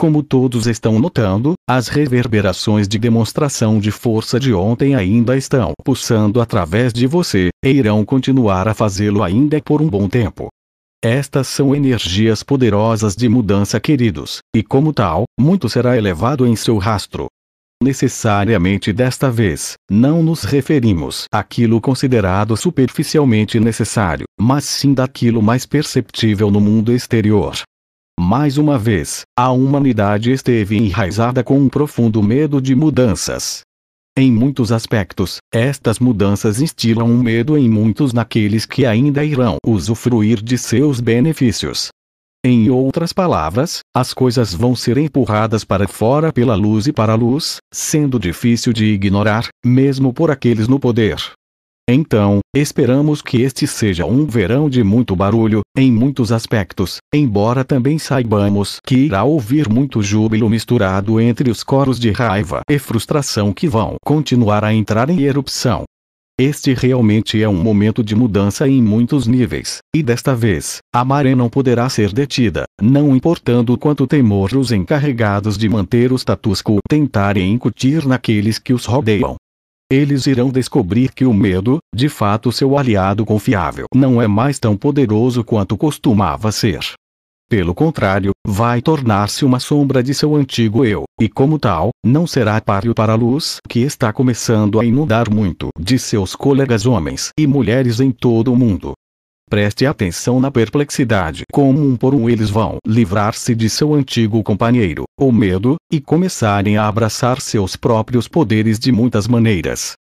Como todos estão notando, as reverberações de demonstração de força de ontem ainda estão pulsando através de você, e irão continuar a fazê-lo ainda por um bom tempo. Estas são energias poderosas de mudança, queridos, e como tal, muito será elevado em seu rastro. Necessariamente desta vez, não nos referimos àquilo considerado superficialmente necessário, mas sim daquilo mais perceptível no mundo exterior. Mais uma vez, a humanidade esteve enraizada com um profundo medo de mudanças. Em muitos aspectos, estas mudanças instilam um medo em muitos naqueles que ainda irão usufruir de seus benefícios. Em outras palavras, as coisas vão ser empurradas para fora pela luz e para a luz, sendo difícil de ignorar, mesmo por aqueles no poder. Então, esperamos que este seja um verão de muito barulho, em muitos aspectos, embora também saibamos que irá ouvir muito júbilo misturado entre os coros de raiva e frustração que vão continuar a entrar em erupção. Este realmente é um momento de mudança em muitos níveis, e desta vez, a maré não poderá ser detida, não importando quanto temor os encarregados de manter o status quo tentarem incutir naqueles que os rodeiam. Eles irão descobrir que o medo, de fato seu aliado confiável, não é mais tão poderoso quanto costumava ser. Pelo contrário, vai tornar-se uma sombra de seu antigo eu, e como tal, não será páreo para a luz que está começando a inundar muito de seus colegas homens e mulheres em todo o mundo. Preste atenção na perplexidade como um por um eles vão livrar-se de seu antigo companheiro, o medo, e começarem a abraçar seus próprios poderes de muitas maneiras.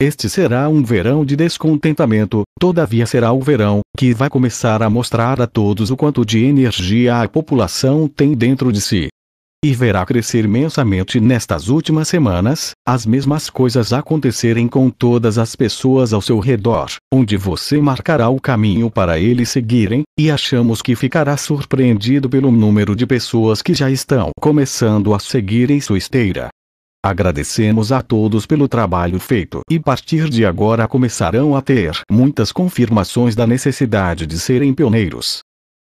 Este será um verão de descontentamento, todavia será o verão que vai começar a mostrar a todos o quanto de energia a população tem dentro de si. E verá crescer imensamente nestas últimas semanas, as mesmas coisas acontecerem com todas as pessoas ao seu redor, onde você marcará o caminho para eles seguirem, e achamos que ficará surpreendido pelo número de pessoas que já estão começando a seguir em sua esteira. Agradecemos a todos pelo trabalho feito e a partir de agora começarão a ter muitas confirmações da necessidade de serem pioneiros.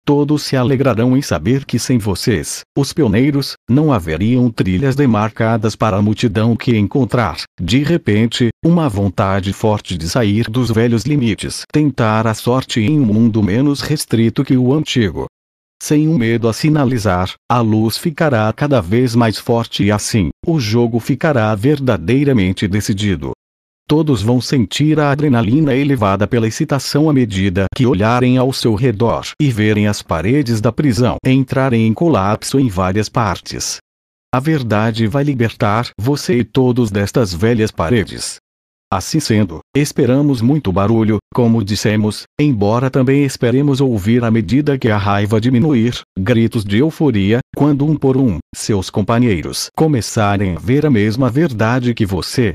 Todos se alegrarão em saber que sem vocês, os pioneiros, não haveriam trilhas demarcadas para a multidão que encontrar, de repente, uma vontade forte de sair dos velhos limites, tentar a sorte em um mundo menos restrito que o antigo. Sem um medo a sinalizar, a luz ficará cada vez mais forte e assim, o jogo ficará verdadeiramente decidido. Todos vão sentir a adrenalina elevada pela excitação à medida que olharem ao seu redor e verem as paredes da prisão entrarem em colapso em várias partes. A verdade vai libertar você e todos destas velhas paredes. Assim sendo, esperamos muito barulho, como dissemos, embora também esperemos ouvir à medida que a raiva diminuir, gritos de euforia, quando um por um, seus companheiros começarem a ver a mesma verdade que você,